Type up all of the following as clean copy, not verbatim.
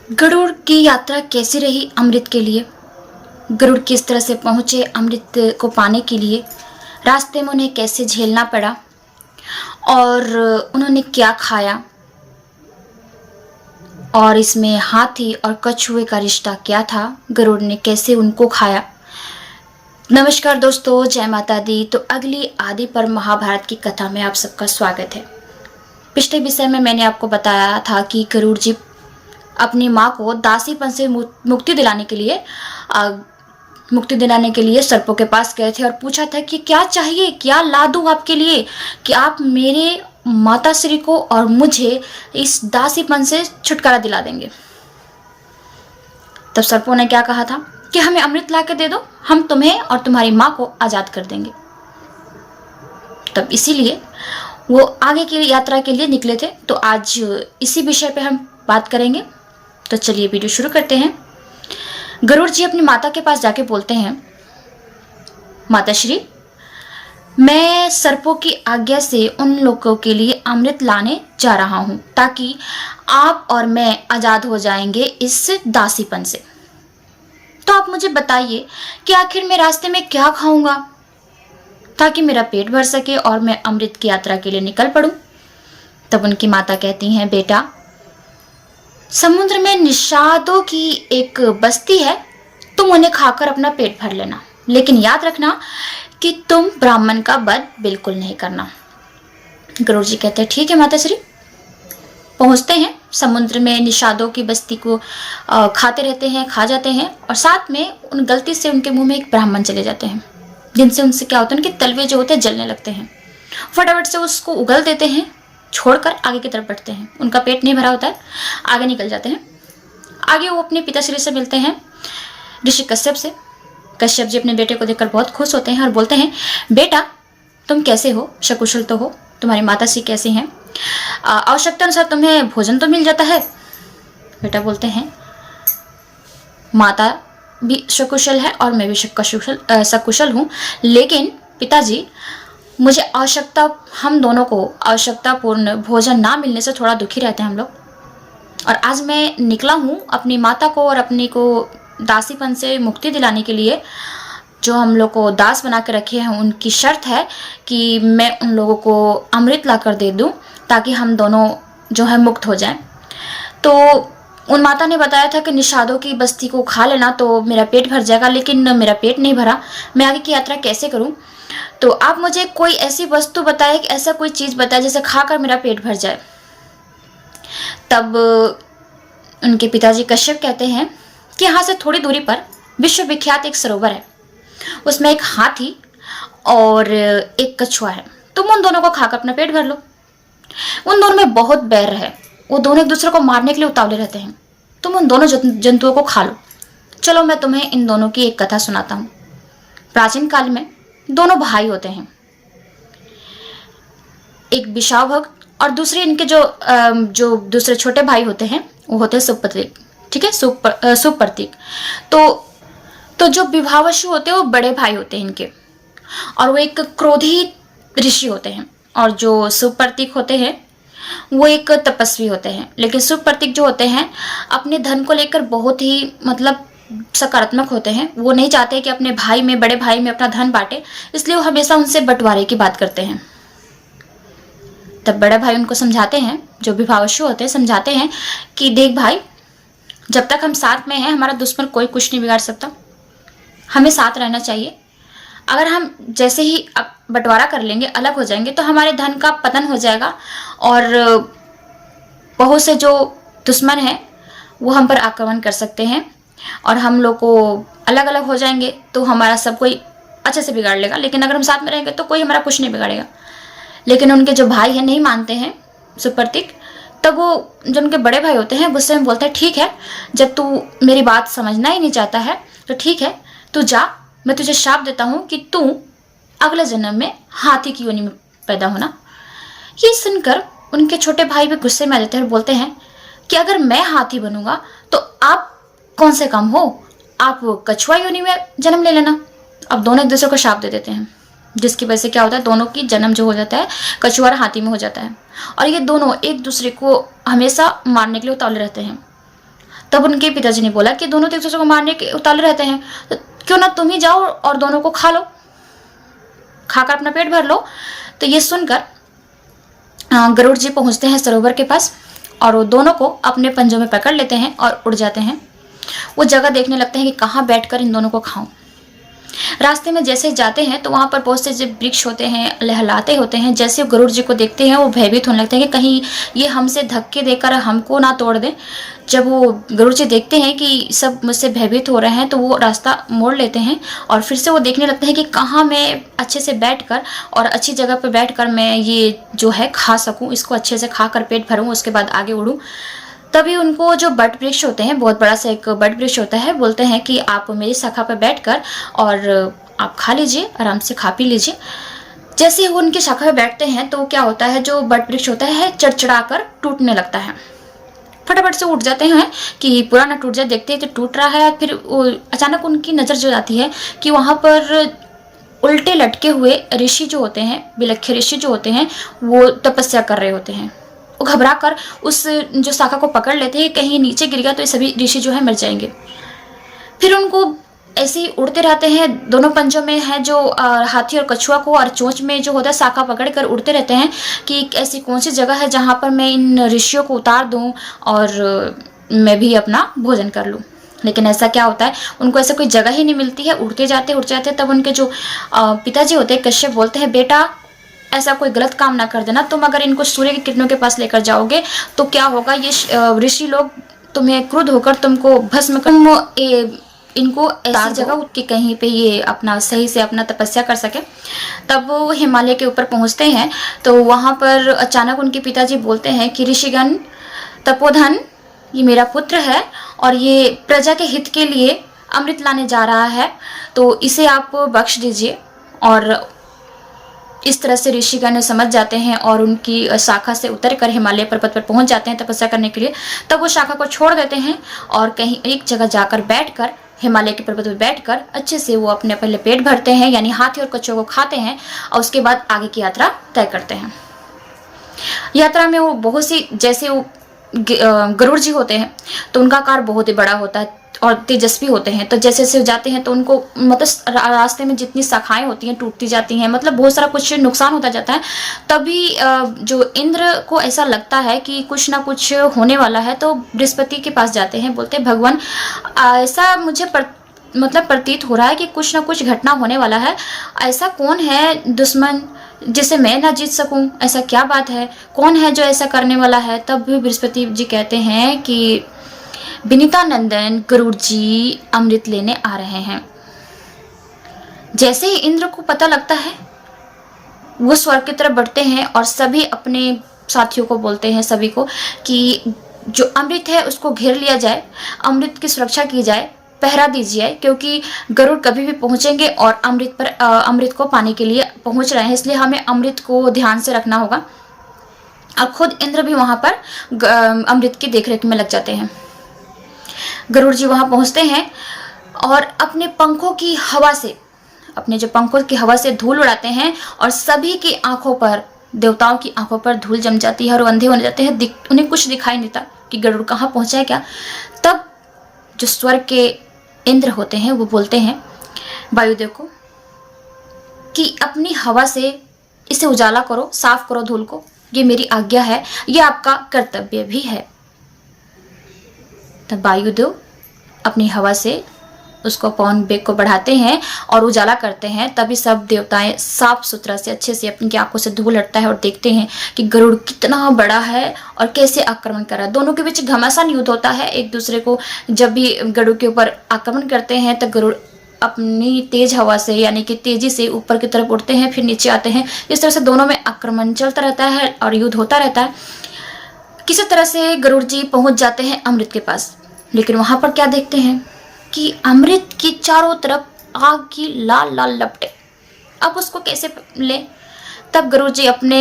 गरुड़ की यात्रा कैसी रही अमृत के लिए। गरुड़ किस तरह से पहुंचे अमृत को पाने के लिए। रास्ते में उन्हें कैसे झेलना पड़ा और उन्होंने क्या खाया, और इसमें हाथी और कछुए का रिश्ता क्या था, गरुड़ ने कैसे उनको खाया। नमस्कार दोस्तों, जय माता दी। तो अगली आदि पर महाभारत की कथा में आप सबका स्वागत है। पिछले विषय में मैंने आपको बताया था कि गरुड़ जी अपनी माँ को दासीपन से मुक्ति दिलाने के लिए सर्पों के पास गए थे और पूछा था कि क्या चाहिए, क्या ला दूं आपके लिए कि आप मेरे माता श्री को और मुझे इस दासीपन से छुटकारा दिला देंगे। तब सर्पों ने क्या कहा था कि हमें अमृत ला के दे दो, हम तुम्हें और तुम्हारी माँ को आजाद कर देंगे। तब इसीलिए वो आगे की यात्रा के लिए निकले थे। तो आज इसी विषय पे हम बात करेंगे। तो चलिए वीडियो शुरू करते हैं। गरुड़ जी अपनी माता के पास जाके बोलते हैं, माता श्री, मैं सर्पों की आज्ञा से उन लोगों के लिए अमृत लाने जा रहा हूं ताकि आप और मैं आजाद हो जाएंगे इस दासीपन से। तो आप मुझे बताइए कि आखिर मैं रास्ते में क्या खाऊंगा ताकि मेरा पेट भर सके और मैं अमृत की यात्रा के लिए निकल पड़ूं। तब उनकी माता कहती हैं, बेटा, समुद्र में निषादों की एक बस्ती है, तुम उन्हें खाकर अपना पेट भर लेना, लेकिन याद रखना कि तुम ब्राह्मण का वध बिल्कुल नहीं करना। गरुड़ जी कहते हैं, ठीक है माता श्री। पहुंचते हैं समुद्र में, निषादों की बस्ती को खाते रहते हैं, खा जाते हैं, और साथ में उन गलती से उनके मुंह में एक ब्राह्मण चले जाते हैं, जिनसे उनसे क्या होता है, उनके तलवे जो होते हैं जलने लगते हैं। फटाफट से उसको उगल देते हैं, छोड़कर आगे की तरफ बढ़ते हैं। उनका पेट नहीं भरा होता है, आगे निकल जाते हैं। आगे वो अपने पिताश्री से मिलते हैं, ऋषि कश्यप से। कश्यप जी अपने बेटे को देखकर बहुत खुश होते हैं और बोलते हैं, बेटा तुम कैसे हो, सकुशल तो हो, तुम्हारी माता श्री कैसी हैं, आवश्यकता अनुसार तुम्हें भोजन तो मिल जाता है। बेटा बोलते हैं, माता भी सकुशल है और मैं भी सकुशल हूँ, लेकिन पिताजी मुझे हम दोनों को आवश्यकतापूर्ण भोजन ना मिलने से थोड़ा दुखी रहते हैं हम लोग। और आज मैं निकला हूँ अपनी माता को और अपनी को दासीपन से मुक्ति दिलाने के लिए। जो हम लोग को दास बना के रखे हैं, उनकी शर्त है कि मैं उन लोगों को अमृत ला कर दे दूँ ताकि हम दोनों जो है मुक्त हो जाएं। तो उन माता ने बताया था कि निषादों की बस्ती को खा लेना तो मेरा पेट भर जाएगा, लेकिन मेरा पेट नहीं भरा, मैं आगे की यात्रा कैसे करूं। तो आप मुझे कोई ऐसी वस्तु बताए, कि ऐसा कोई चीज़ बताए जिसे खाकर मेरा पेट भर जाए। तब उनके पिताजी कश्यप कहते हैं कि यहाँ से थोड़ी दूरी पर विश्वविख्यात एक सरोवर है, उसमें एक हाथी और एक कछुआ है, तुम उन दोनों को खाकर अपना पेट भर लो। उन दोनों में बहुत बैर है, वो दोनों एक दूसरे को मारने के लिए उतावले रहते हैं, तुम उन दोनों जंतुओं को खा लो। चलो मैं तुम्हें इन दोनों की एक कथा सुनाता हूँ। प्राचीन काल में दोनों भाई होते हैं, एक विषाव भक्त और दूसरे इनके जो दूसरे छोटे भाई होते हैं वो होते हैं सुप्रतीक। ठीक है, सुप्रतीक। तो जो विभावशु होते हैं वो बड़े भाई होते हैं इनके, और वो एक क्रोधी ऋषि होते हैं, और जो सुप्रतीक होते हैं वो एक तपस्वी होते हैं। लेकिन सुप्रतीक जो होते हैं अपने धन को लेकर बहुत ही सकारात्मक होते हैं, वो नहीं चाहते कि अपने भाई में, बड़े भाई में अपना धन बांटे, इसलिए वो हमेशा उनसे बंटवारे की बात करते हैं। तब बड़े भाई उनको समझाते हैं, जो विभावशु होते हैं समझाते हैं कि देख भाई, जब तक हम साथ में हैं हमारा दुश्मन कोई कुछ नहीं बिगाड़ सकता, हमें साथ रहना चाहिए। अगर हम जैसे ही बंटवारा कर लेंगे, अलग हो जाएंगे, तो हमारे धन का पतन हो जाएगा और बहुत से जो दुश्मन हैं वो हम पर आक्रमण कर सकते हैं और हम लोग को अलग अलग हो जाएंगे तो हमारा सब कोई अच्छे से बिगाड़ लेगा, लेकिन अगर हम साथ में रहेंगे तो कोई हमारा कुछ नहीं बिगाड़ेगा। लेकिन उनके जो भाई हैं नहीं मानते हैं, सुप्रतीक। तब वो जो उनके बड़े भाई होते हैं गुस्से में बोलते हैं, ठीक है, जब तू मेरी बात समझना ही नहीं चाहता है तो ठीक है, तू जा, मैं तुझे शाप देता हूँ कि तू अगले जन्म में हाथी की योनि में पैदा होना। ये सुनकर उनके छोटे भाई भी गुस्से में आ जाते हैं और बोलते हैं कि अगर मैं हाथी बनूंगा तो आप कौन से कम हो, आप कछुआ योनि में जन्म ले लेना। अब दोनों एक दूसरे को शाप दे देते हैं, जिसकी वजह से क्या होता है, दोनों की जन्म जो हो जाता है कछुआ और हाथी में हो जाता है, और ये दोनों एक दूसरे को हमेशा मारने के लिए उतावले रहते हैं। तब उनके पिताजी ने बोला कि दोनों तो एक दूसरे को मारने के उतावले रहते हैं, तो क्यों ना तुम ही जाओ और दोनों को खा लो, खाकर अपना पेट भर लो। तो ये सुनकर गरुड़ जी पहुंचते हैं सरोवर के पास और वो दोनों को अपने पंजों में पकड़ लेते हैं और उड़ जाते हैं। वो जगह देखने लगते हैं कि कहाँ बैठकर इन दोनों को खाऊं। रास्ते में जैसे जाते हैं तो वहाँ पर बहुत से जो वृक्ष होते हैं लहलाते होते हैं। जैसे गरुड़ जी को देखते हैं वो भयभीत होने लगते हैं कि कहीं ये हमसे धक्के देकर हमको ना तोड़ दें। जब वो गरुड़ जी देखते हैं कि सब मुझसे भयभीत हो रहे हैं तो वो रास्ता मोड़ लेते हैं और फिर से वो देखने लगते हैं कि कहाँ मैं अच्छे से बैठकर और अच्छी जगह पर बैठकर मैं ये जो है खा सकूँ, इसको अच्छे से खाकर पेट भरूँ, उसके बाद आगे उड़ूँ। तभी उनको जो बट वृक्ष होते हैं, बहुत बड़ा सा एक बट वृक्ष होता है, बोलते हैं कि आप मेरी शाखा पर बैठकर और आप खा लीजिए, आराम से खा पी लीजिए। जैसे ही वो उनकी शाखा पर बैठते हैं तो क्या होता है, जो बट वृक्ष होता है चढ़चढ़ा कर टूटने लगता है। फटाफट से उठ जाते हैं कि पूरा ना टूट जाए, देखते हैं तो टूट रहा है। फिर अचानक उनकी नज़र जो आती है कि वहाँ पर उल्टे लटके हुए ऋषि जो होते हैं, बिलखे ऋषि जो होते हैं, वो तपस्या कर रहे होते हैं। वो घबरा कर उस जो शाखा को पकड़ लेते हैं, कहीं नीचे गिर गया तो ये सभी ऋषि जो है मर जाएंगे। फिर उनको ऐसे ही उड़ते रहते हैं, दोनों पंजों में है जो हाथी और कछुआ को, और चोंच में जो होता है शाखा पकड़ कर उड़ते रहते हैं कि ऐसी कौन सी जगह है जहाँ पर मैं इन ऋषियों को उतार दूँ और मैं भी अपना भोजन कर लूँ। लेकिन ऐसा क्या होता है, उनको ऐसा कोई जगह ही नहीं मिलती है। उड़ते जाते तब उनके जो पिताजी होते हैं कश्यप बोलते हैं, बेटा ऐसा कोई गलत काम ना कर देना, तुम अगर इनको सूर्य की किरणों के पास लेकर जाओगे तो क्या होगा, ये ऋषि लोग तुम्हें क्रुद्ध होकर तुमको भस्म कर इनको ऐसी जगह कि कहीं पे ये अपना सही से अपना तपस्या कर सके। तब वो हिमालय के ऊपर पहुंचते हैं तो वहां पर अचानक उनके पिताजी बोलते हैं कि ऋषिगण, तपोधन ये मेरा पुत्र है और ये प्रजा के हित के लिए अमृत लाने जा रहा है, तो इसे आप बख्श दीजिए। और इस तरह से ऋषिगण समझ जाते हैं और उनकी शाखा से उतरकर हिमालय पर्वत पर पहुंच जाते हैं तपस्या करने के लिए। तब वो शाखा को छोड़ देते हैं और कहीं एक जगह जाकर बैठकर, हिमालय के पर्वत पर बैठकर अच्छे से वो अपने पहले पेट भरते हैं, यानी हाथी और कछुओं को खाते हैं, और उसके बाद आगे की यात्रा तय करते हैं। यात्रा में वो बहुत सी, जैसे वो गरुड़ जी होते हैं तो उनका आकार बहुत ही बड़ा होता है और तेजस्वी होते हैं। तो जैसे जैसे जाते हैं तो उनको मतलब रास्ते में जितनी शाखाएं होती हैं टूटती जाती हैं, मतलब बहुत सारा कुछ नुकसान होता जाता है। तभी जो इंद्र को ऐसा लगता है कि कुछ ना कुछ होने वाला है, तो बृहस्पति के पास जाते हैं, बोलते हैं भगवान ऐसा मुझे प्रतीत हो रहा है कि कुछ ना कुछ घटना होने वाला है। ऐसा कौन है दुश्मन जिसे मैं ना जीत सकूं, ऐसा क्या बात है, कौन है जो ऐसा करने वाला है। तब भी बृहस्पति जी कहते हैं कि विनीता नंदन गरुड़ जी अमृत लेने आ रहे हैं। जैसे ही इंद्र को पता लगता है वो स्वर्ग की तरफ बढ़ते हैं और सभी अपने साथियों को बोलते हैं, सभी को, कि जो अमृत है उसको घेर लिया जाए, अमृत की सुरक्षा की जाए, पहरा दीजिए, क्योंकि गरुड़ कभी भी पहुंचेंगे और अमृत को पाने के लिए पहुंच रहे हैं, इसलिए हमें अमृत को ध्यान से रखना होगा। और खुद इंद्र भी वहां पर अमृत की देखरेख में लग जाते हैं। गरुड़ जी वहां पहुंचते हैं और अपने पंखों की हवा से, अपने जो पंखों की हवा से धूल उड़ाते हैं और सभी की आंखों पर, देवताओं की आंखों पर धूल जम जाती है और अंधे होने जाते हैं, उन्हें कुछ दिखाई नहीं देता कि गरुड़ कहाँ पहुंचा है क्या। तब जो स्वर्ग के इंद्र होते हैं वो बोलते हैं वायुदेव को कि अपनी हवा से इसे उजाला करो, साफ करो धूल को, ये मेरी आज्ञा है, ये आपका कर्तव्य भी है। तब वायुदेव अपनी हवा से उसको पवन वेग को बढ़ाते हैं और उजाला करते हैं। तभी सब देवताएं साफ सुथरा से अच्छे से अपनी आंखों से धूल हटता है और देखते हैं कि गरुड़ कितना बड़ा है और कैसे आक्रमण कर रहा है। दोनों के बीच घमासान युद्ध होता है एक दूसरे को। जब भी गरुड़ के ऊपर आक्रमण करते हैं तो गरुड़ अपनी तेज हवा से, यानी कि तेजी से ऊपर की तरफ उड़ते हैं, फिर नीचे आते हैं। इस तरह से दोनों में आक्रमण चलता रहता है और युद्ध होता रहता है। किसी तरह से गरुड़ जी पहुंच जाते हैं अमृत के पास, लेकिन वहां पर क्या देखते हैं कि अमृत की चारों तरफ आग की लाल लाल लपटें। अब उसको कैसे ले। तब गरुड़ जी अपने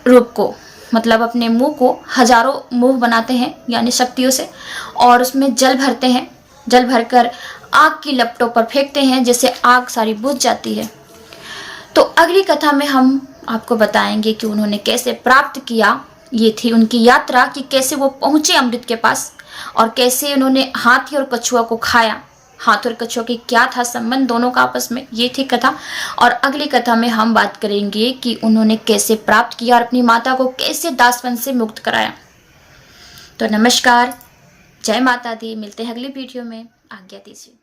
रूप को, मतलब अपने मुंह को हजारों मुंह बनाते हैं, यानी शक्तियों से, और उसमें जल भरते हैं। जल भरकर आग की लपटों पर फेंकते हैं, जिससे आग सारी बुझ जाती है। तो अगली कथा में हम आपको बताएंगे कि उन्होंने कैसे प्राप्त किया ये थी उनकी यात्रा कि कैसे वो पहुंचे अमृत के पास और कैसे उन्होंने हाथी और कछुआ को खाया। हाथ और कछुआ की क्या था संबंध दोनों का आपस में, ये थी कथा। और अगली कथा में हम बात करेंगे कि उन्होंने कैसे प्राप्त किया और अपनी माता को कैसे दासपन से मुक्त कराया। तो नमस्कार, जय माता दी। मिलते हैं अगली वीडियो में। आज्ञा दीजिए।